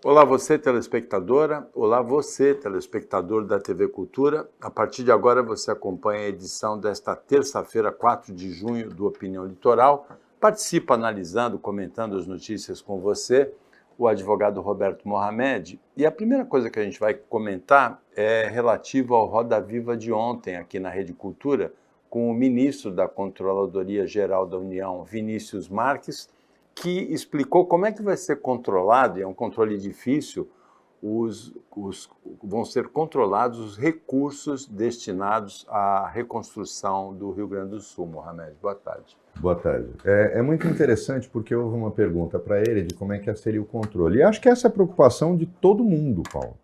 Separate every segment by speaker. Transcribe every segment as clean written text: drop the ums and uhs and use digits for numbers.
Speaker 1: Olá você telespectadora, olá você telespectador da TV Cultura. A partir de agora você acompanha a edição desta terça-feira, 4 de junho, do Opinião Litoral. Participa analisando, comentando as notícias com você, o advogado Roberto Mohamed. E a primeira coisa que a gente vai comentar é relativo ao Roda Viva de ontem aqui na Rede Cultura, com o ministro da Controladoria Geral da União, Vinícius Marques, que explicou como é que vai ser controlado, e é um controle difícil, vão ser controlados os recursos destinados à reconstrução do Rio Grande do Sul. Mohamed, boa tarde.
Speaker 2: Boa tarde. É muito interessante porque houve uma pergunta para ele de como é que seria o controle. E acho que essa é a preocupação de todo mundo, Paulo,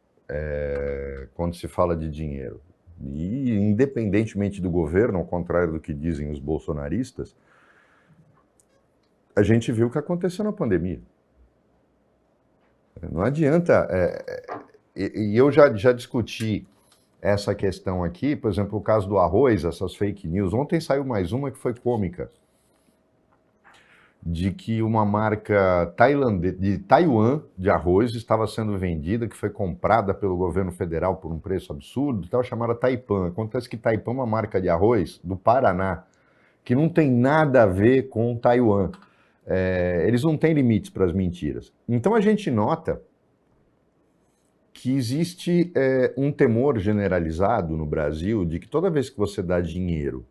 Speaker 2: quando se fala de dinheiro. E independentemente do governo, ao contrário do que dizem os bolsonaristas, a gente viu o que aconteceu na pandemia. Não adianta... E eu já discuti essa questão aqui, por exemplo, o caso do arroz, essas fake news. Ontem saiu mais uma que foi cômica, de que uma marca de Taiwan de arroz estava sendo vendida, que foi comprada pelo governo federal por um preço absurdo, chamada Taipan. Acontece que Taipan é uma marca de arroz do Paraná, que não tem nada a ver com Taiwan. Eles não têm limites para as mentiras. Então a gente nota que existe um temor generalizado no Brasil de que toda vez que você dá dinheiro,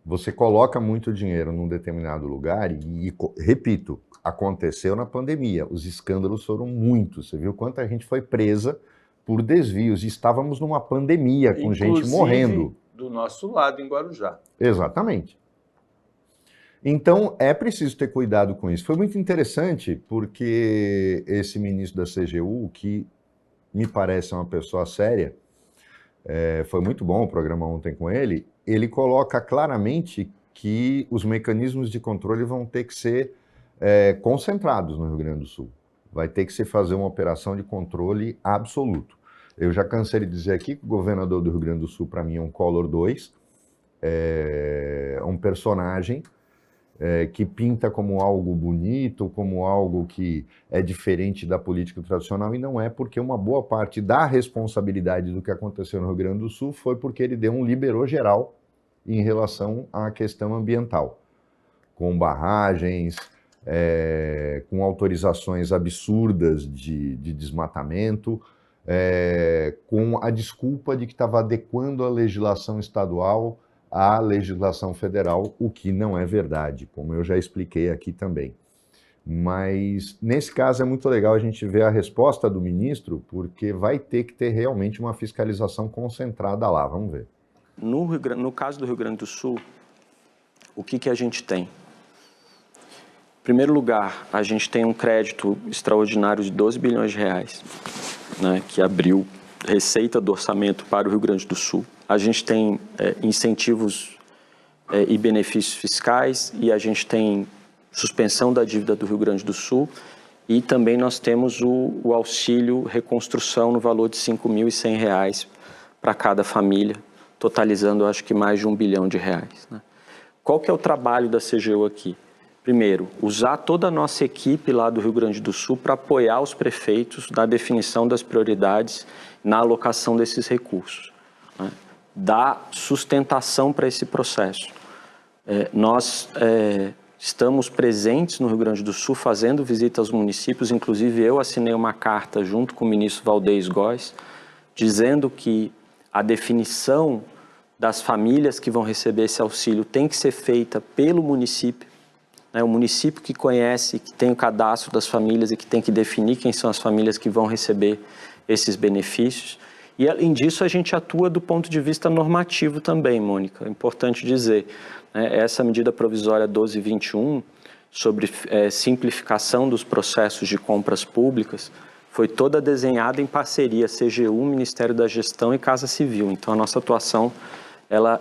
Speaker 2: você coloca muito dinheiro num determinado lugar e, repito, aconteceu na pandemia. Os escândalos foram muitos. Você viu quanta gente foi presa por desvios. E estávamos numa pandemia com gente morrendo.
Speaker 1: Do nosso lado, em Guarujá.
Speaker 2: Exatamente. Então, é preciso ter cuidado com isso. Foi muito interessante porque esse ministro da CGU, que me parece uma pessoa séria, foi muito bom o programa ontem com ele, ele coloca claramente que os mecanismos de controle vão ter que ser concentrados no Rio Grande do Sul. Vai ter que se fazer uma operação de controle absoluto. Eu já cansei de dizer aqui que o governador do Rio Grande do Sul, para mim, é um Collor 2, é um personagem que pinta como algo bonito, como algo que é diferente da política tradicional, e não é, porque uma boa parte da responsabilidade do que aconteceu no Rio Grande do Sul foi porque ele deu um liberou geral em relação à questão ambiental, com barragens, com autorizações absurdas de desmatamento, com a desculpa de que estava adequando a legislação estadual à legislação federal, o que não é verdade, como eu já expliquei aqui também. Mas, nesse caso, é muito legal a gente ver a resposta do ministro, porque vai ter que ter realmente uma fiscalização concentrada lá. Vamos ver.
Speaker 3: No caso do Rio Grande do Sul, o que a gente tem? Em primeiro lugar, a gente tem um crédito extraordinário de 12 bilhões de reais, né, que abriu receita do orçamento para o Rio Grande do Sul. A gente tem incentivos e benefícios fiscais, e a gente tem suspensão da dívida do Rio Grande do Sul, e também nós temos o auxílio reconstrução no valor de R$ 5.100 para cada família, totalizando, acho que, mais de R$ 1 bilhão, né? Qual que é o trabalho da CGU aqui? Primeiro, usar toda a nossa equipe lá do Rio Grande do Sul para apoiar os prefeitos na definição das prioridades, na alocação desses recursos, né? Dar sustentação para esse processo. Nós estamos presentes no Rio Grande do Sul, fazendo visita aos municípios, inclusive eu assinei uma carta junto com o ministro Valdez Góes, dizendo que a definição das famílias que vão receber esse auxílio tem que ser feita pelo município, né? O município que conhece, que tem o cadastro das famílias e que tem que definir quem são as famílias que vão receber esses benefícios. E, além disso, a gente atua do ponto de vista normativo também, Mônica. É importante dizer, né, essa medida provisória 1221, sobre simplificação dos processos de compras públicas, foi toda desenhada em parceria CGU, Ministério da Gestão e Casa Civil. Então, a nossa atuação, ela...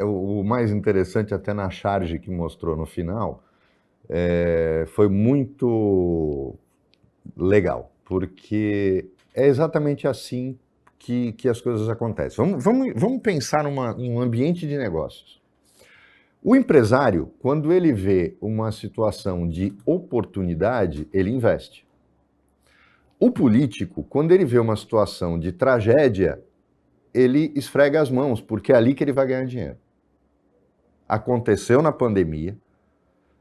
Speaker 2: O mais interessante, até na charge que mostrou no final, foi muito legal, porque é exatamente assim que as coisas acontecem. Vamos pensar em um ambiente de negócios. O empresário, quando ele vê uma situação de oportunidade, ele investe. O político, quando ele vê uma situação de tragédia, ele esfrega as mãos, porque é ali que ele vai ganhar dinheiro. Aconteceu na pandemia,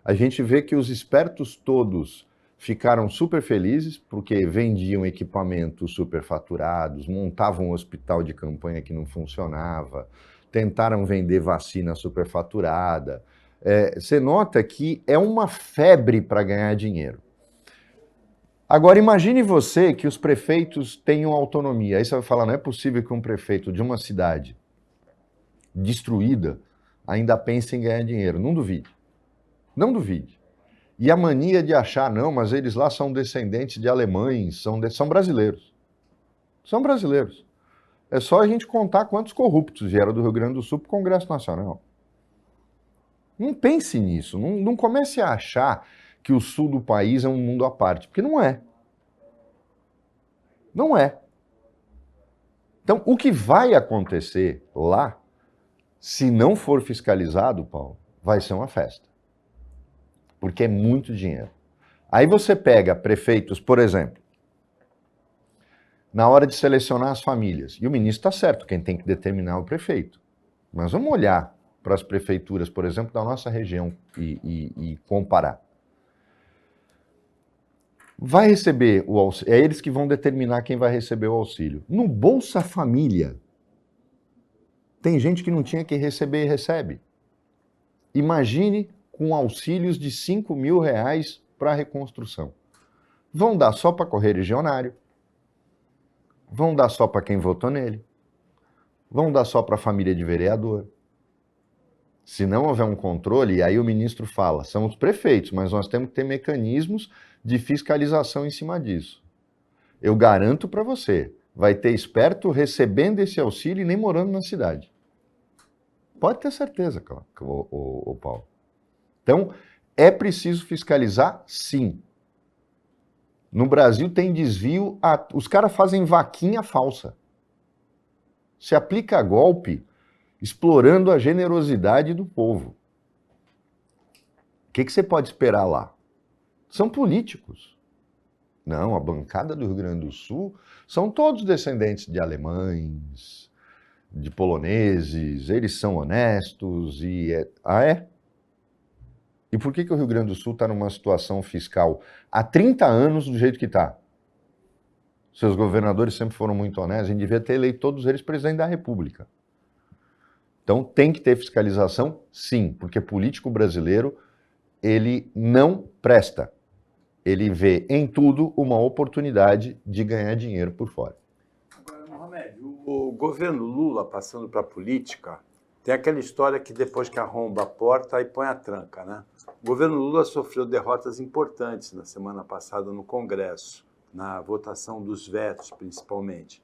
Speaker 2: a gente vê que os espertos todos ficaram super felizes, porque vendiam equipamentos superfaturados, montavam um hospital de campanha que não funcionava, tentaram vender vacina superfaturada. Você nota que é uma febre para ganhar dinheiro. Agora, imagine você que os prefeitos tenham autonomia. Aí você vai falar, não é possível que um prefeito de uma cidade destruída ainda pense em ganhar dinheiro. Não duvide. Não duvide. E a mania de achar, não, mas eles lá são descendentes de alemães, são brasileiros. São brasileiros. É só a gente contar quantos corruptos vieram do Rio Grande do Sul para o Congresso Nacional. Não pense nisso. Não comece a achar que o sul do país é um mundo à parte, porque não é. Não é. Então, o que vai acontecer lá, se não for fiscalizado, Paulo, vai ser uma festa. Porque é muito dinheiro. Aí você pega prefeitos, por exemplo, na hora de selecionar as famílias, e o ministro está certo, quem tem que determinar é o prefeito. Mas vamos olhar para as prefeituras, por exemplo, da nossa região e comparar. Vai receber o auxílio, é eles que vão determinar quem vai receber o auxílio. No Bolsa Família, tem gente que não tinha que receber e recebe. Imagine com auxílios de R$5.000 para a reconstrução. Vão dar só para correligionário, vão dar só para quem votou nele, vão dar só para a família de vereador. Se não houver um controle, e aí o ministro fala, são os prefeitos, mas nós temos que ter mecanismos de fiscalização em cima disso. Eu garanto para você, vai ter esperto recebendo esse auxílio e nem morando na cidade. Pode ter certeza, Paulo. Então, é preciso fiscalizar, sim. No Brasil tem desvio, os caras fazem vaquinha falsa. Se aplica golpe explorando a generosidade do povo. O que você pode esperar lá? São políticos. Não, a bancada do Rio Grande do Sul são todos descendentes de alemães, de poloneses, eles são honestos e... é? E por que o Rio Grande do Sul está numa situação fiscal há 30 anos do jeito que está? Seus governadores sempre foram muito honestos, a gente devia ter eleito todos eles presidente da República. Então tem que ter fiscalização, sim, porque político brasileiro, ele não presta. Ele vê em tudo uma oportunidade de ganhar dinheiro por fora.
Speaker 1: Agora, Mohamed, o governo Lula passando para a política, tem aquela história que depois que arromba a porta, aí põe a tranca, né? O governo Lula sofreu derrotas importantes na semana passada no Congresso, na votação dos vetos, principalmente.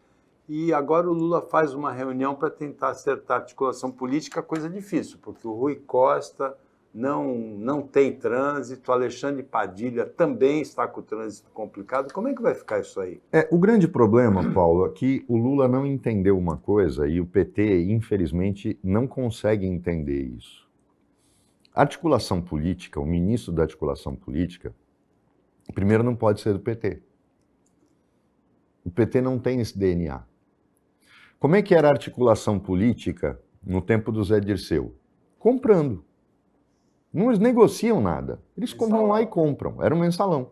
Speaker 1: E agora o Lula faz uma reunião para tentar acertar a articulação política, coisa difícil, porque o Rui Costa não tem trânsito, Alexandre Padilha também está com o trânsito complicado. Como é que vai ficar isso aí?
Speaker 2: O grande problema, Paulo, é que o Lula não entendeu uma coisa e o PT, infelizmente, não consegue entender isso. A articulação política, o ministro da articulação política, primeiro não pode ser do PT. O PT não tem esse DNA. Como é que era a articulação política no tempo do Zé Dirceu? Comprando. Não eles negociam nada. Eles vão lá e compram. Era um mensalão.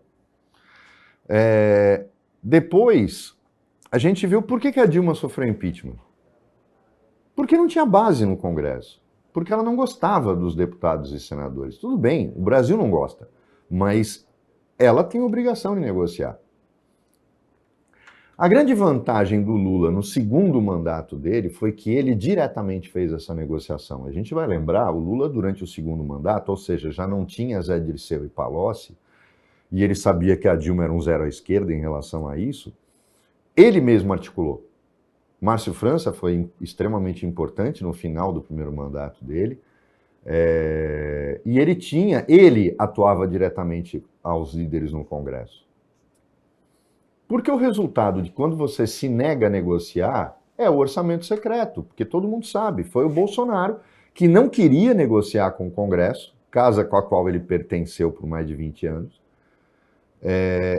Speaker 2: Depois, a gente viu por que a Dilma sofreu impeachment. Porque não tinha base no Congresso. Porque ela não gostava dos deputados e senadores. Tudo bem, o Brasil não gosta. Mas ela tem obrigação de negociar. A grande vantagem do Lula no segundo mandato dele foi que ele diretamente fez essa negociação. A gente vai lembrar, o Lula durante o segundo mandato, ou seja, já não tinha Zé Dirceu e Palocci, e ele sabia que a Dilma era um zero à esquerda em relação a isso, ele mesmo articulou. Márcio França foi extremamente importante no final do primeiro mandato dele, e ele atuava diretamente aos líderes no Congresso. Porque o resultado de quando você se nega a negociar é o orçamento secreto, porque todo mundo sabe, foi o Bolsonaro que não queria negociar com o Congresso, casa com a qual ele pertenceu por mais de 20 anos,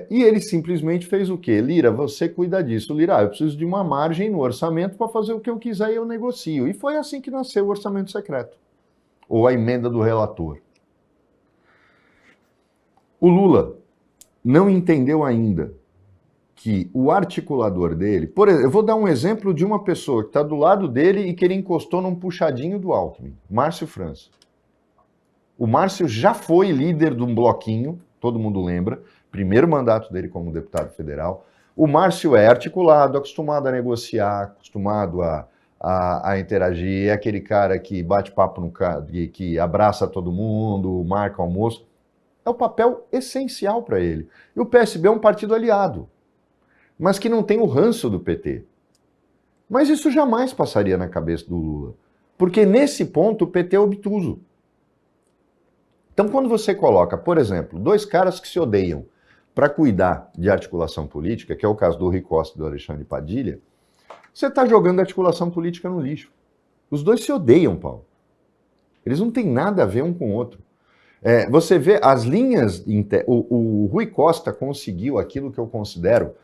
Speaker 2: e ele simplesmente fez o quê? Lira, você cuida disso. Lira, eu preciso de uma margem no orçamento para fazer o que eu quiser e eu negocio. E foi assim que nasceu o orçamento secreto, ou a emenda do relator. O Lula não entendeu ainda que o articulador dele... Por exemplo, eu vou dar um exemplo de uma pessoa que está do lado dele e que ele encostou num puxadinho do Alckmin, Márcio França. O Márcio já foi líder de um bloquinho, todo mundo lembra, primeiro mandato dele como deputado federal. O Márcio é articulado, acostumado a negociar, acostumado a interagir, é aquele cara que bate papo no carro, que abraça todo mundo, marca almoço. É o papel essencial para ele. E o PSB é um partido aliado, mas que não tem o ranço do PT. Mas isso jamais passaria na cabeça do Lula, porque nesse ponto o PT é obtuso. Então, quando você coloca, por exemplo, dois caras que se odeiam para cuidar de articulação política, que é o caso do Rui Costa e do Alexandre Padilha, você está jogando a articulação política no lixo. Os dois se odeiam, Paulo. Eles não têm nada a ver um com o outro. Você vê as linhas... O Rui Costa conseguiu aquilo que eu considero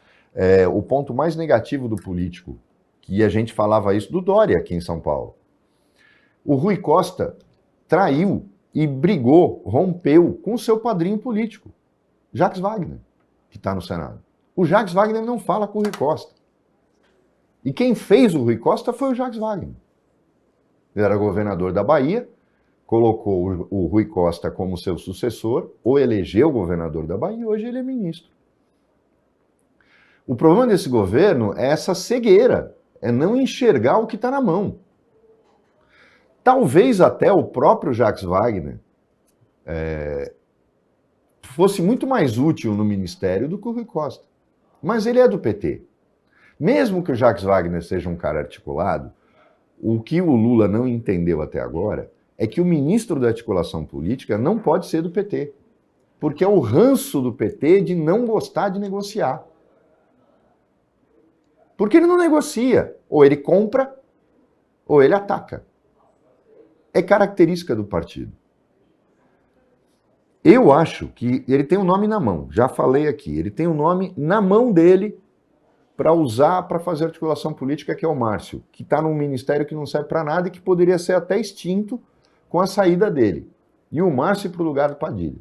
Speaker 2: o ponto mais negativo do político, que a gente falava isso do Dória aqui em São Paulo. O Rui Costa traiu e brigou, rompeu com o seu padrinho político, Jacques Wagner, que está no Senado. O Jacques Wagner não fala com o Rui Costa. E quem fez o Rui Costa foi o Jacques Wagner. Ele era governador da Bahia, colocou o Rui Costa como seu sucessor, ou elegeu o governador da Bahia, e hoje ele é ministro. O problema desse governo é essa cegueira, é não enxergar o que está na mão. Talvez até o próprio Jacques Wagner fosse muito mais útil no ministério do que o Rui Costa. Mas ele é do PT. Mesmo que o Jacques Wagner seja um cara articulado, o que o Lula não entendeu até agora é que o ministro da articulação política não pode ser do PT. Porque é o ranço do PT de não gostar de negociar. Porque ele não negocia. Ou ele compra, ou ele ataca. É característica do partido. Eu acho que ele tem um nome na mão, já falei aqui, ele tem um nome na mão dele para usar para fazer articulação política, que é o Márcio, que está num ministério que não serve para nada e que poderia ser até extinto com a saída dele. E o Márcio para o lugar do Padilha.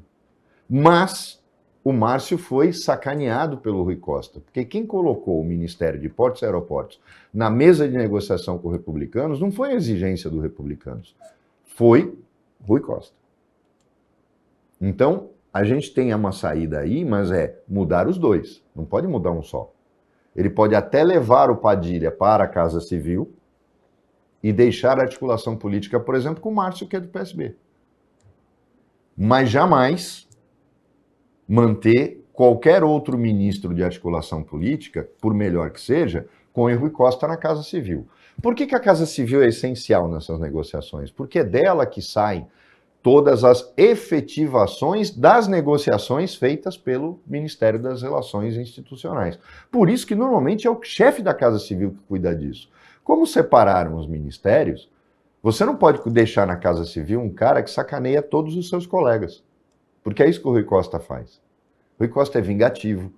Speaker 2: Mas o Márcio foi sacaneado pelo Rui Costa, porque quem colocou o Ministério de Portos e Aeroportos na mesa de negociação com os republicanos não foi a exigência dos republicanos, foi Rui Costa. Então, a gente tem uma saída aí, mas é mudar os dois, não pode mudar um só. Ele pode até levar o Padilha para a Casa Civil e deixar a articulação política, por exemplo, com o Márcio, que é do PSB. Mas jamais manter qualquer outro ministro de articulação política, por melhor que seja, com o Rui Costa na Casa Civil. Por que a Casa Civil é essencial nessas negociações? Porque é dela que saem todas as efetivações das negociações feitas pelo Ministério das Relações Institucionais. Por isso que normalmente é o chefe da Casa Civil que cuida disso. Como separaram os ministérios, você não pode deixar na Casa Civil um cara que sacaneia todos os seus colegas. Porque é isso que o Rui Costa faz. O Rui Costa é vingativo,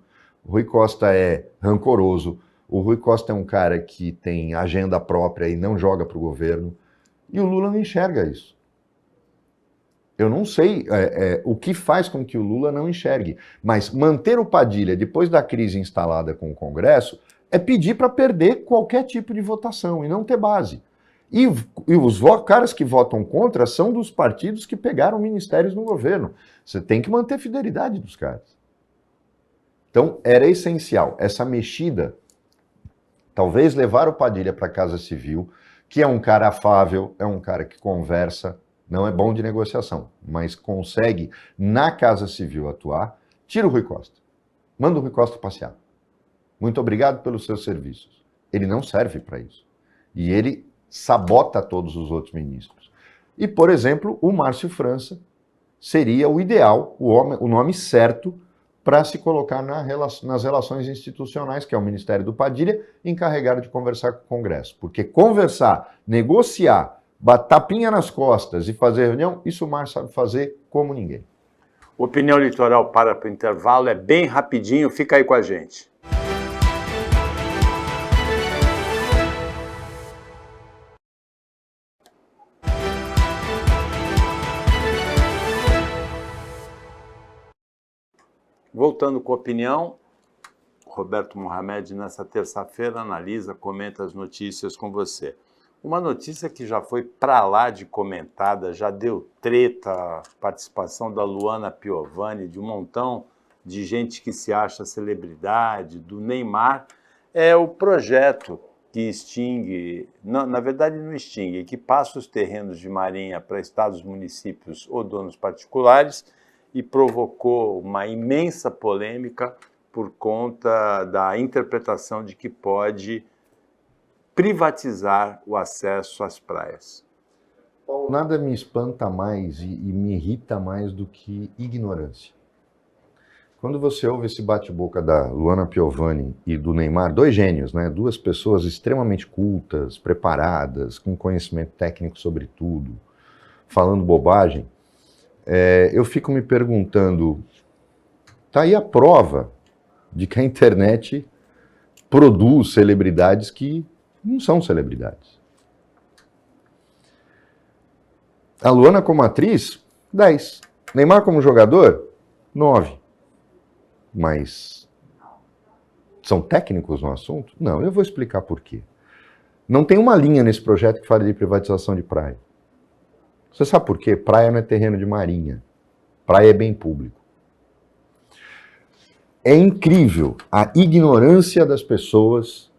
Speaker 2: o Rui Costa é rancoroso, o Rui Costa é um cara que tem agenda própria e não joga para o governo. E o Lula não enxerga isso. Eu não sei o que faz com que o Lula não enxergue, mas manter o Padilha depois da crise instalada com o Congresso é pedir para perder qualquer tipo de votação e não ter base. E os caras que votam contra são dos partidos que pegaram ministérios no governo. Você tem que manter a fidelidade dos caras. Então, era essencial essa mexida, talvez levar o Padilha para a Casa Civil, que é um cara afável, é um cara que conversa, não é bom de negociação, mas consegue, na Casa Civil, atuar. Tira o Rui Costa. Manda o Rui Costa passear. Muito obrigado pelos seus serviços. Ele não serve para isso. E ele sabota todos os outros ministros. E, por exemplo, o Márcio França seria o ideal, o nome certo para se colocar nas relações institucionais, que é o Ministério do Padilha, encarregado de conversar com o Congresso. Porque conversar, negociar tapinha nas costas e fazer reunião, isso o Mar sabe fazer como ninguém.
Speaker 1: Opinião Litoral para o intervalo, é bem rapidinho, fica aí com a gente. Voltando com a opinião, Roberto Mohamed, nessa terça-feira, analisa, comenta as notícias com você. Uma notícia que já foi para lá de comentada, já deu treta, a participação da Luana Piovani, de um montão de gente que se acha celebridade, do Neymar, é o projeto que extingue, não, na verdade não extingue, que passa os terrenos de marinha para estados, municípios ou donos particulares e provocou uma imensa polêmica por conta da interpretação de que pode privatizar o acesso às praias.
Speaker 2: Nada me espanta mais e me irrita mais do que ignorância. Quando você ouve esse bate-boca da Luana Piovani e do Neymar, dois gênios, né? Duas pessoas extremamente cultas, preparadas, com conhecimento técnico sobre tudo, falando bobagem, eu fico me perguntando, tá aí a prova de que a internet produz celebridades que não são celebridades. A Luana como atriz, 10. Neymar como jogador, 9. Mas são técnicos no assunto? Não, eu vou explicar por quê. Não tem uma linha nesse projeto que fale de privatização de praia. Você sabe por quê? Praia não é terreno de marinha. Praia é bem público. É incrível a ignorância das pessoas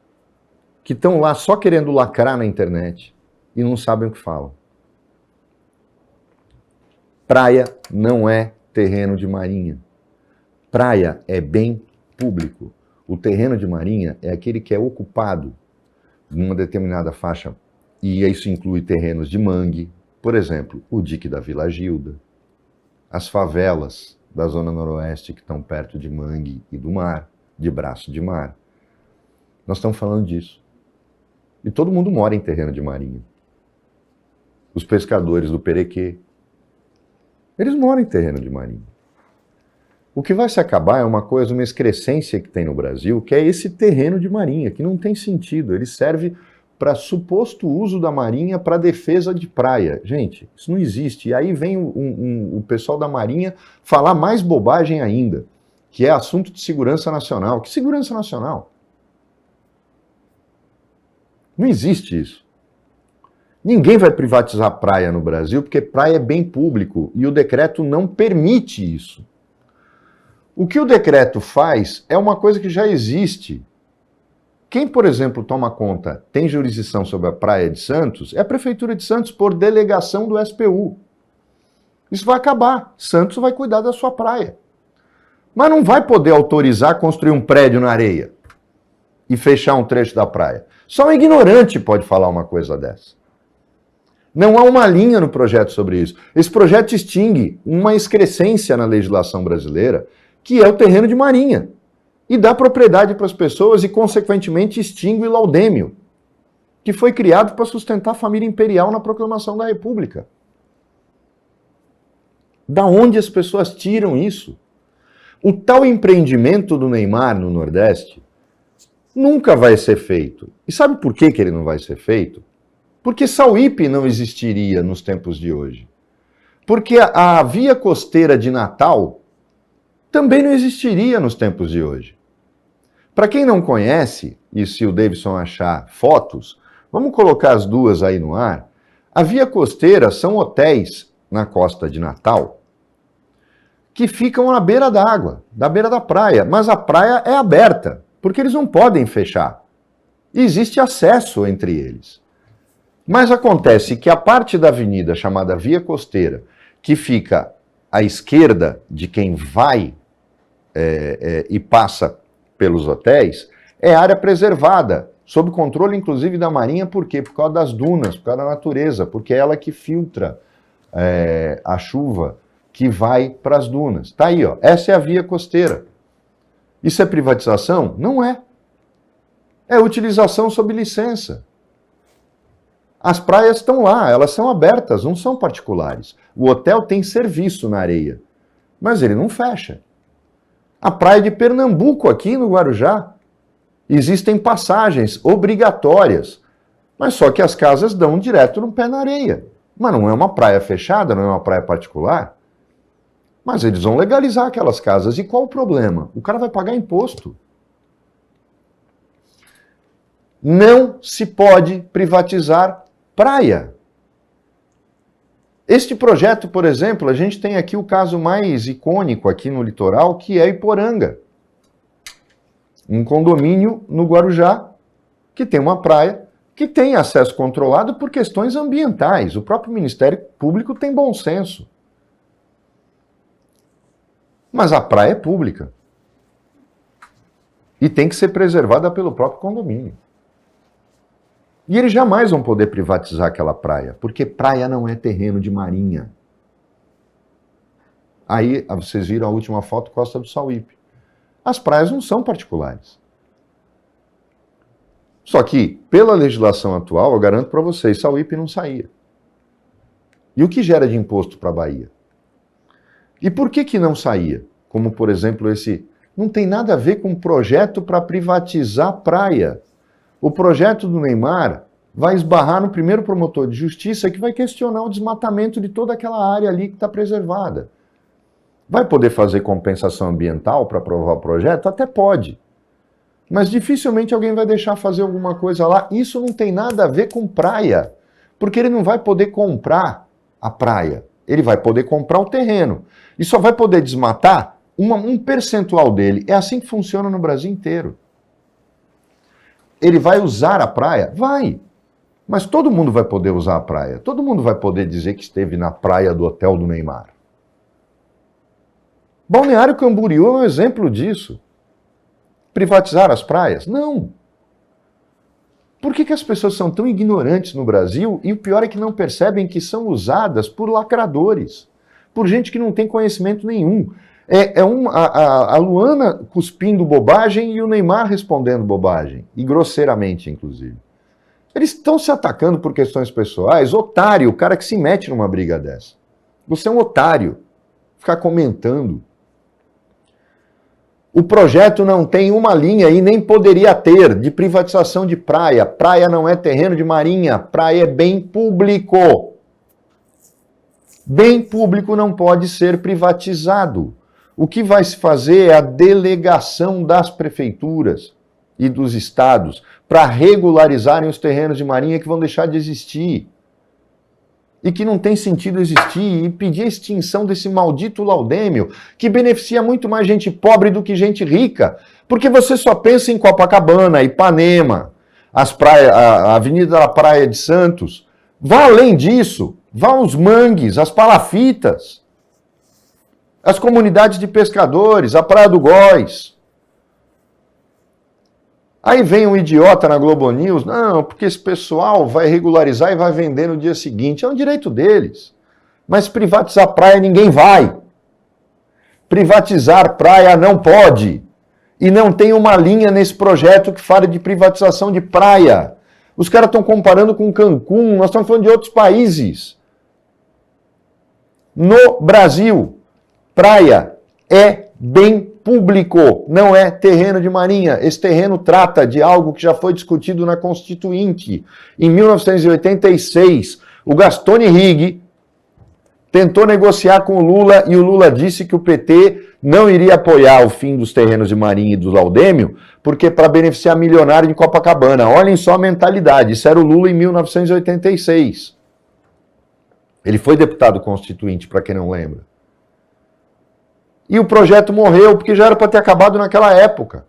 Speaker 2: que estão lá só querendo lacrar na internet e não sabem o que falam. Praia não é terreno de marinha. Praia é bem público. O terreno de marinha é aquele que é ocupado numa determinada faixa, e isso inclui terrenos de mangue, por exemplo, o dique da Vila Gilda, as favelas da Zona Noroeste que estão perto de mangue e do mar, de braço de mar. Nós estamos falando disso. E todo mundo mora em terreno de marinha. Os pescadores do Perequê, eles moram em terreno de marinha. O que vai se acabar é uma coisa, uma excrescência que tem no Brasil, que é esse terreno de marinha, que não tem sentido. Ele serve para suposto uso da marinha para defesa de praia. Gente, isso não existe. E aí vem o pessoal da marinha falar mais bobagem ainda, que é assunto de segurança nacional. Que segurança nacional? Não existe isso. Ninguém vai privatizar praia no Brasil, porque praia é bem público e o decreto não permite isso. O que o decreto faz é uma coisa que já existe. Quem, por exemplo, toma conta, tem jurisdição sobre a Praia de Santos, é a Prefeitura de Santos, por delegação do SPU. Isso vai acabar. Santos vai cuidar da sua praia. Mas não vai poder autorizar construir um prédio na areia e fechar um trecho da praia. Só um ignorante pode falar uma coisa dessa. Não há uma linha no projeto sobre isso. Esse projeto extingue uma excrescência na legislação brasileira, que é o terreno de marinha, e dá propriedade para as pessoas e, consequentemente, extingue o laudêmio, que foi criado para sustentar a família imperial na proclamação da República. Da onde as pessoas tiram isso? O tal empreendimento do Neymar no Nordeste nunca vai ser feito. E sabe por que ele não vai ser feito? Porque Sauípe não existiria nos tempos de hoje. Porque a via costeira de Natal também não existiria nos tempos de hoje. Para quem não conhece, e se o Davidson achar fotos, vamos colocar as duas aí no ar. A via costeira são hotéis na costa de Natal que ficam à beira d'água, da beira da praia, mas a praia é aberta, porque eles não podem fechar. E existe acesso entre eles. Mas acontece que a parte da avenida chamada Via Costeira, que fica à esquerda de quem vai e passa pelos hotéis, é área preservada, sob controle inclusive da Marinha. Por quê? Por causa das dunas, por causa da natureza, porque é ela que filtra a chuva que vai para as dunas. Tá aí, ó. Essa é a via costeira. Isso é privatização? Não é. É utilização sob licença. As praias estão lá, elas são abertas, não são particulares. O hotel tem serviço na areia, mas ele não fecha. A praia de Pernambuco, aqui no Guarujá, existem passagens obrigatórias, mas só que as casas dão direto no pé na areia. Mas não é uma praia fechada, não é uma praia particular. Mas eles vão legalizar aquelas casas. E qual o problema? O cara vai pagar imposto. Não se pode privatizar praia. Este projeto, por exemplo, a gente tem aqui o caso mais icônico aqui no litoral, que é Iporanga. Um condomínio no Guarujá, que tem uma praia, que tem acesso controlado por questões ambientais. O próprio Ministério Público tem bom senso. Mas a praia é pública. E tem que ser preservada pelo próprio condomínio. E eles jamais vão poder privatizar aquela praia, porque praia não é terreno de marinha. Aí, vocês viram a última foto, Costa do Sauípe. As praias não são particulares. Só que, pela legislação atual, eu garanto para vocês, Sauípe não saía. E o que gera de imposto para a Bahia? E por que não saía? Como, por exemplo, esse... Não tem nada a ver com um projeto para privatizar praia. O projeto do Neymar vai esbarrar no primeiro promotor de justiça que vai questionar o desmatamento de toda aquela área ali que está preservada. Vai poder fazer compensação ambiental para aprovar o projeto? Até pode. Mas dificilmente alguém vai deixar fazer alguma coisa lá. Isso não tem nada a ver com praia, porque ele não vai poder comprar a praia. Ele vai poder comprar o terreno. E só vai poder desmatar um percentual dele. É assim que funciona no Brasil inteiro. Ele vai usar a praia? Vai. Mas todo mundo vai poder usar a praia. Todo mundo vai poder dizer que esteve na praia do hotel do Neymar. Balneário Camboriú é um exemplo disso. Privatizar as praias? Não. Por que as pessoas são tão ignorantes no Brasil? E o pior é que não percebem que são usadas por lacradores, por gente que não tem conhecimento nenhum. A Luana cuspindo bobagem e o Neymar respondendo bobagem, e grosseiramente, inclusive. Eles estão se atacando por questões pessoais. Otário, o cara que se mete numa briga dessa. Você é um otário. Ficar comentando. O projeto não tem uma linha e nem poderia ter de privatização de praia. Praia não é terreno de marinha, praia é bem público. Bem público não pode ser privatizado. O que vai se fazer é a delegação das prefeituras e dos estados para regularizarem os terrenos de marinha que vão deixar de existir. E que não tem sentido existir, e pedir a extinção desse maldito laudêmio, que beneficia muito mais gente pobre do que gente rica, porque você só pensa em Copacabana, Ipanema, as praias, a Avenida da Praia de Santos. Vá além disso, vá aos mangues, às palafitas, as comunidades de pescadores, a Praia do Góis. Aí vem um idiota na Globo News, não, porque esse pessoal vai regularizar e vai vender no dia seguinte. É um direito deles. Mas privatizar praia ninguém vai. Privatizar praia não pode. E não tem uma linha nesse projeto que fala de privatização de praia. Os caras estão comparando com Cancún, nós estamos falando de outros países. No Brasil, praia é bem público, não é terreno de marinha. Esse terreno trata de algo que já foi discutido na Constituinte. Em 1986, o Gastone Rigg tentou negociar com o Lula e o Lula disse que o PT não iria apoiar o fim dos terrenos de marinha e do laudêmio, porque para beneficiar milionário de Copacabana. Olhem só a mentalidade. Isso era o Lula em 1986. Ele foi deputado constituinte, para quem não lembra. E o projeto morreu porque já era para ter acabado naquela época.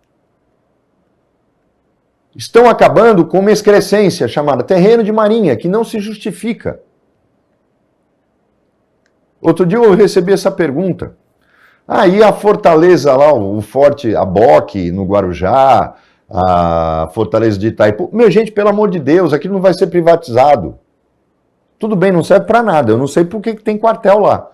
Speaker 2: Estão acabando com uma excrescência chamada terreno de marinha, que não se justifica. Outro dia eu recebi essa pergunta. Aí a fortaleza lá, o Forte Aboque, no Guarujá, a fortaleza de Itaipu. Meu, gente, pelo amor de Deus, aquilo não vai ser privatizado. Tudo bem, não serve para nada. Eu não sei por que tem quartel lá.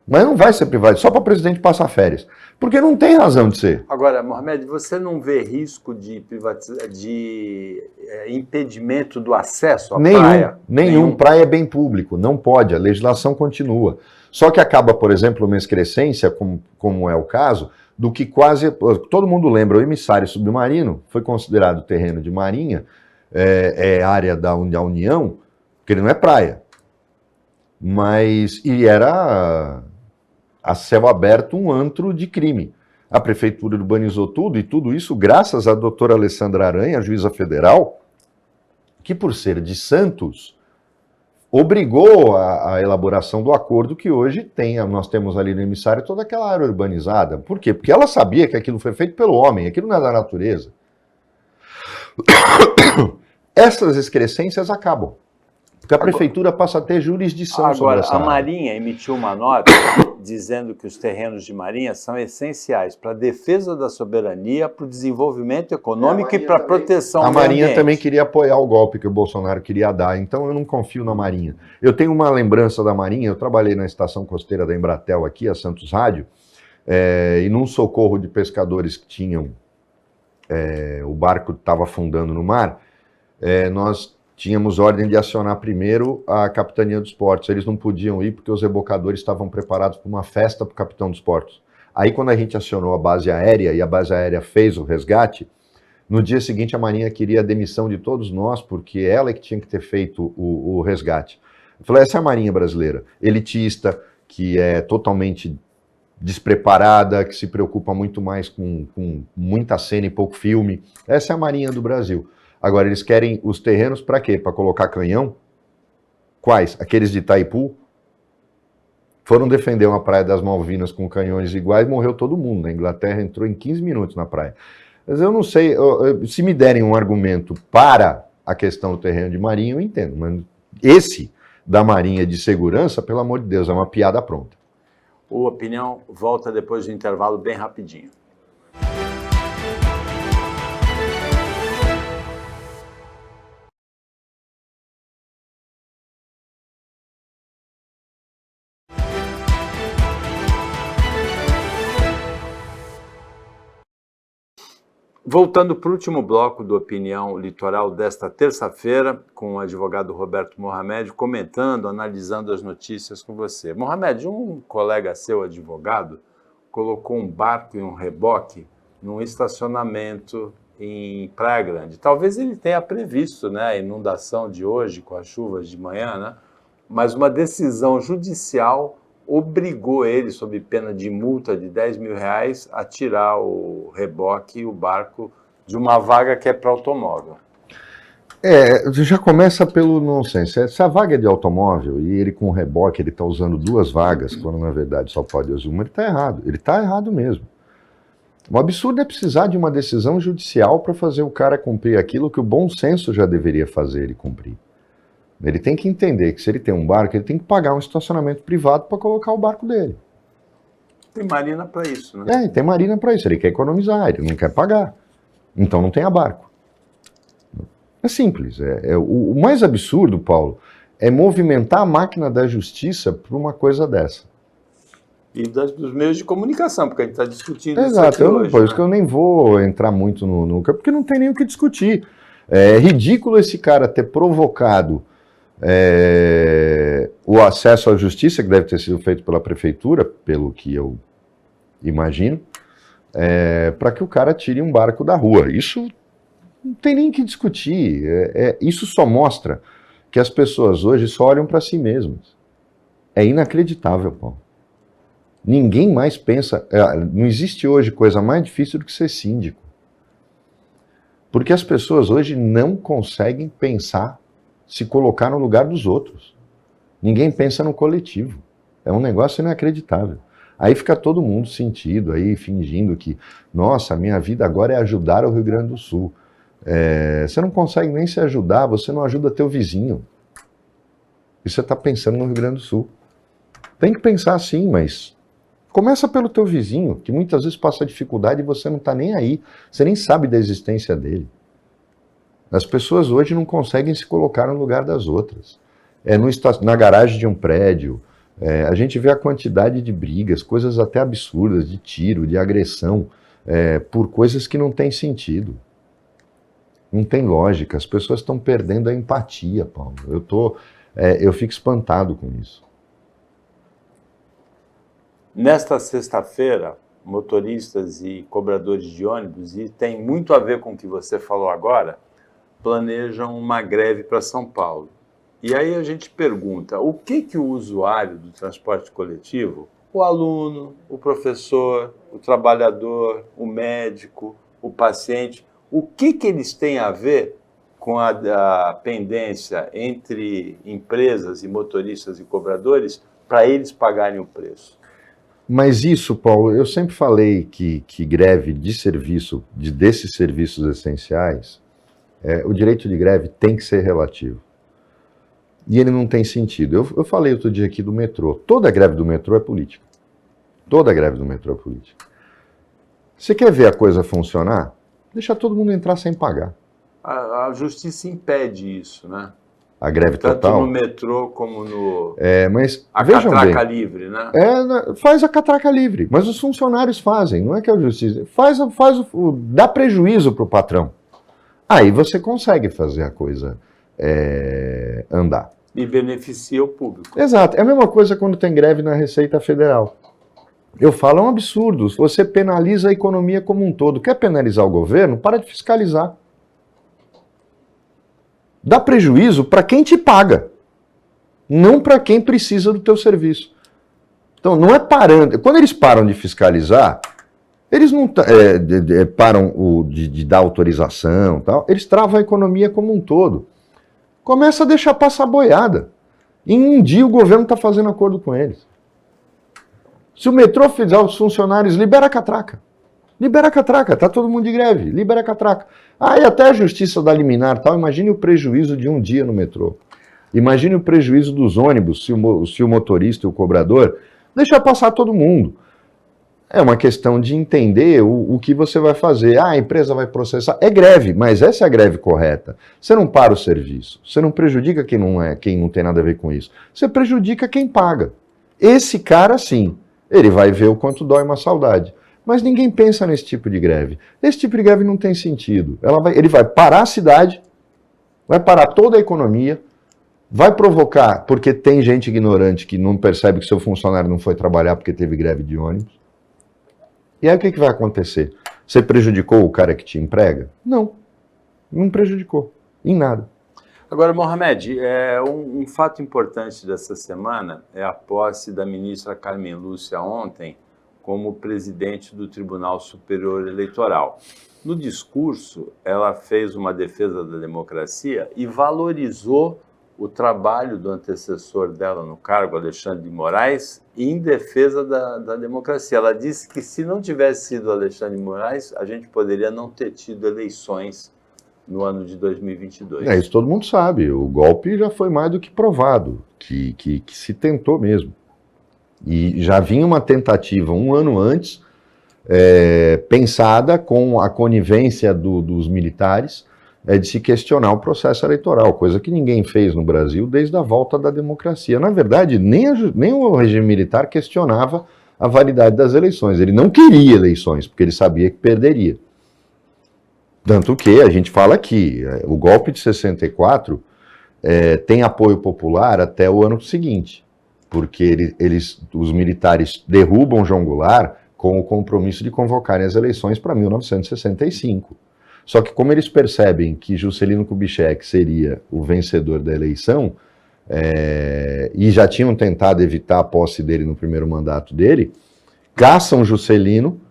Speaker 2: Mas não vai ser privatizado, só para o presidente passar férias. Porque não tem razão de ser.
Speaker 1: Agora, Mohamed, você não vê risco de impedimento do acesso à praia?
Speaker 2: Nenhum. Praia é bem público, não pode, a legislação continua. Só que acaba, por exemplo, uma excrescência, como é o caso, do que quase... Todo mundo lembra, o emissário submarino foi considerado terreno de marinha, área da União, porque ele não é praia. E era a céu aberto um antro de crime. A prefeitura urbanizou tudo, e tudo isso graças à doutora Alessandra Aranha, juíza federal, que por ser de Santos, obrigou a elaboração do acordo que hoje nós temos ali no emissário toda aquela área urbanizada. Por quê? Porque ela sabia que aquilo foi feito pelo homem, aquilo não é da natureza. Essas excrescências acabam. Porque a prefeitura passa a ter jurisdição sobre essa área.
Speaker 1: Agora, a Marinha emitiu uma nota dizendo que os terrenos de Marinha são essenciais para a defesa da soberania, para o desenvolvimento econômico e para a proteção do ambiente.
Speaker 2: A Marinha também queria apoiar o golpe que o Bolsonaro queria dar, então eu não confio na Marinha. Eu tenho uma lembrança da Marinha, eu trabalhei na estação costeira da Embratel aqui, a Santos Rádio, e num socorro de pescadores que tinham, o barco estava afundando no mar, nós tínhamos ordem de acionar primeiro a Capitania dos Portos. Eles não podiam ir porque os rebocadores estavam preparados para uma festa para o Capitão dos Portos. Aí, quando a gente acionou a base aérea e a base aérea fez o resgate, no dia seguinte a Marinha queria a demissão de todos nós, porque ela é que tinha que ter feito o resgate. Eu falei, essa é a Marinha brasileira, elitista, que é totalmente despreparada, que se preocupa muito mais com muita cena e pouco filme. Essa é a Marinha do Brasil. Agora, eles querem os terrenos para quê? Para colocar canhão? Quais? Aqueles de Itaipu? Foram defender uma praia das Malvinas com canhões iguais, morreu todo mundo. A Inglaterra entrou em 15 minutos na praia. Mas eu não sei, se me derem um argumento para a questão do terreno de Marinha, eu entendo. Mas esse da Marinha de segurança, pelo amor de Deus, é uma piada pronta.
Speaker 1: O Opinião volta depois do intervalo bem rapidinho. Voltando para o último bloco do Opinião Litoral desta terça-feira, com o advogado Roberto Mohamed, comentando, analisando as notícias com você. Mohamed, um colega seu, advogado, colocou um barco e um reboque num estacionamento em Praia Grande. Talvez ele tenha previsto, né, a inundação de hoje, com as chuvas de manhã, né, mas uma decisão judicial obrigou ele, sob pena de multa de R$10 mil, a tirar o reboque e o barco de uma vaga que é para automóvel.
Speaker 2: Já começa pelo nonsense. Se a vaga é de automóvel e ele com reboque, ele está usando duas vagas, quando na verdade só pode usar uma, ele está errado. Ele está errado mesmo. O absurdo é precisar de uma decisão judicial para fazer o cara cumprir aquilo que o bom senso já deveria fazer ele cumprir. Ele tem que entender que se ele tem um barco, ele tem que pagar um estacionamento privado para colocar o barco dele.
Speaker 1: Tem marina para isso, né?
Speaker 2: Tem marina para isso. Ele quer economizar, ele não quer pagar. Então não tenha barco. É simples. O mais absurdo, Paulo, é movimentar a máquina da justiça por uma coisa dessa.
Speaker 1: E dos meios de comunicação, porque a gente está discutindo
Speaker 2: isso
Speaker 1: aqui hoje.
Speaker 2: Por isso que eu nem vou entrar muito no porque não tem nem o que discutir. É ridículo esse cara ter provocado o acesso à justiça, que deve ter sido feito pela prefeitura, pelo que eu imagino, para que o cara tire um barco da rua. Isso não tem nem o que discutir. Isso só mostra que as pessoas hoje só olham para si mesmas. É inacreditável, Paulo. Ninguém mais pensa... não existe hoje coisa mais difícil do que ser síndico. Porque as pessoas hoje não conseguem pensar, se colocar no lugar dos outros. Ninguém pensa no coletivo. É um negócio inacreditável. Aí fica todo mundo sentido, aí fingindo que, nossa, a minha vida agora é ajudar o Rio Grande do Sul. Você não consegue nem se ajudar, você não ajuda teu vizinho. E você está pensando no Rio Grande do Sul. Tem que pensar assim, mas começa pelo teu vizinho, que muitas vezes passa dificuldade e você não está nem aí. Você nem sabe da existência dele. As pessoas hoje não conseguem se colocar no lugar das outras. Na garagem de um prédio, A gente vê a quantidade de brigas, coisas até absurdas, de tiro, de agressão, por coisas que não têm sentido. Não tem lógica. As pessoas estão perdendo a empatia, Paulo. Eu fico espantado com isso.
Speaker 1: Nesta sexta-feira, motoristas e cobradores de ônibus, e tem muito a ver com o que você falou agora, planejam uma greve para São Paulo. E aí a gente pergunta, o que o usuário do transporte coletivo, o aluno, o professor, o trabalhador, o médico, o paciente, o que eles têm a ver com a pendência entre empresas e motoristas e cobradores para eles pagarem o preço?
Speaker 2: Mas isso, Paulo, eu sempre falei que greve de serviço, desses serviços essenciais, o direito de greve tem que ser relativo. E ele não tem sentido. Eu falei outro dia aqui do metrô. Toda greve do metrô é política. Toda greve do metrô é política. Você quer ver a coisa funcionar? Deixa todo mundo entrar sem pagar.
Speaker 1: A justiça impede isso, né?
Speaker 2: A greve
Speaker 1: tanto
Speaker 2: total.
Speaker 1: Tanto no metrô como no...
Speaker 2: mas
Speaker 1: a
Speaker 2: vejam
Speaker 1: catraca
Speaker 2: bem,
Speaker 1: livre, né?
Speaker 2: Faz a catraca livre, mas os funcionários fazem, não é que a justiça... Dá prejuízo para o patrão. Aí você consegue fazer a coisa andar.
Speaker 1: E beneficia o público.
Speaker 2: Exato. É a mesma coisa quando tem greve na Receita Federal. Eu falo, é um absurdo. Você penaliza a economia como um todo. Quer penalizar o governo? Para de fiscalizar. Dá prejuízo para quem te paga, não para quem precisa do teu serviço. Então, não é parando. Quando eles param de fiscalizar, eles não param de dar autorização, tal, eles travam a economia como um todo. Começa a deixar passar boiada. Em um dia o governo está fazendo acordo com eles. Se o metrô fizer os funcionários, libera a catraca. Libera a catraca, tá todo mundo de greve, libera a catraca. E até a justiça dá liminar, tal. Imagine o prejuízo de um dia no metrô. Imagine o prejuízo dos ônibus, se o motorista e o cobrador deixar passar todo mundo. É uma questão de entender o que você vai fazer. A empresa vai processar. É greve, mas essa é a greve correta. Você não para o serviço. Você não prejudica quem não tem nada a ver com isso. Você prejudica quem paga. Esse cara, sim, ele vai ver o quanto dói uma saudade. Mas ninguém pensa nesse tipo de greve. Esse tipo de greve não tem sentido. Ele vai parar a cidade, vai parar toda a economia, vai provocar, porque tem gente ignorante que não percebe que seu funcionário não foi trabalhar porque teve greve de ônibus. E aí o que vai acontecer? Você prejudicou o cara que te emprega? Não, não prejudicou, em nada.
Speaker 1: Agora, Mohamed, um fato importante dessa semana é a posse da ministra Carmen Lúcia ontem como presidente do Tribunal Superior Eleitoral. No discurso, ela fez uma defesa da democracia e valorizou o trabalho do antecessor dela no cargo, Alexandre de Moraes, em defesa da democracia. Ela disse que se não tivesse sido Alexandre de Moraes, a gente poderia não ter tido eleições no ano de 2022.
Speaker 2: Isso todo mundo sabe. O golpe já foi mais do que provado, que se tentou mesmo. E já vinha uma tentativa um ano antes, pensada com a conivência dos militares, de se questionar o processo eleitoral, coisa que ninguém fez no Brasil desde a volta da democracia. Na verdade, nem o regime militar questionava a validade das eleições. Ele não queria eleições, porque ele sabia que perderia. Tanto que, a gente fala aqui, o golpe de 64 tem apoio popular até o ano seguinte, porque os militares derrubam João Goulart com o compromisso de convocarem as eleições para 1965. Só que como eles percebem que Juscelino Kubitschek seria o vencedor da eleição, e já tinham tentado evitar a posse dele no primeiro mandato dele, caçam Juscelino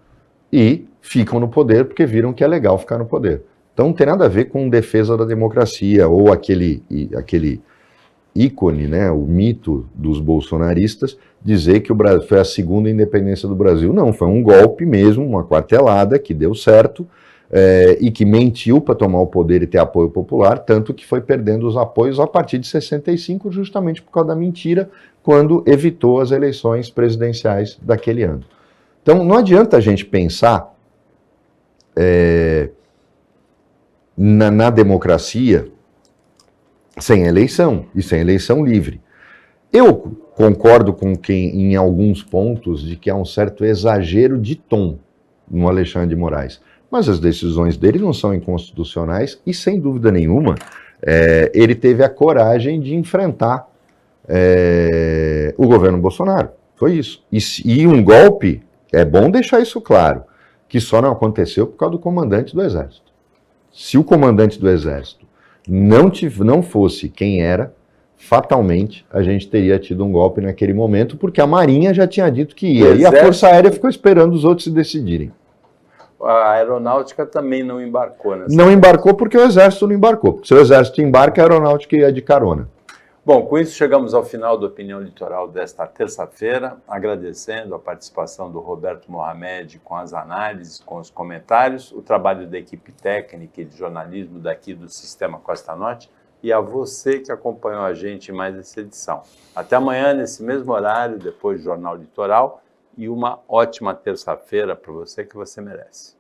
Speaker 2: e ficam no poder porque viram que é legal ficar no poder. Então não tem nada a ver com defesa da democracia ou aquele ícone, né, o mito dos bolsonaristas, dizer que o Brasil foi a segunda independência do Brasil. Não, foi um golpe mesmo, uma quartelada que deu certo, e que mentiu para tomar o poder e ter apoio popular, tanto que foi perdendo os apoios a partir de 65, justamente por causa da mentira, quando evitou as eleições presidenciais daquele ano. Então não adianta a gente pensar na democracia sem eleição, e sem eleição livre. Eu concordo com quem, em alguns pontos, de que há um certo exagero de tom no Alexandre de Moraes. Mas as decisões dele não são inconstitucionais e, sem dúvida nenhuma, ele teve a coragem de enfrentar o governo Bolsonaro. Foi isso. E um golpe, é bom deixar isso claro, que só não aconteceu por causa do comandante do Exército. Se o comandante do Exército não fosse quem era, fatalmente a gente teria tido um golpe naquele momento, porque a Marinha já tinha dito que ia, e a Força Aérea ficou esperando os outros se decidirem.
Speaker 1: A aeronáutica também não embarcou nessa.
Speaker 2: Não embarcou porque o Exército não embarcou. Porque se o Exército embarca, a aeronáutica ia de carona.
Speaker 1: Bom, com isso chegamos ao final da Opinião Litoral desta terça-feira, agradecendo a participação do Roberto Mohamed com as análises, com os comentários, o trabalho da equipe técnica e de jornalismo daqui do Sistema Costa Norte e a você que acompanhou a gente em mais essa edição. Até amanhã, nesse mesmo horário, depois do Jornal Litoral, e uma ótima terça-feira para você que você merece.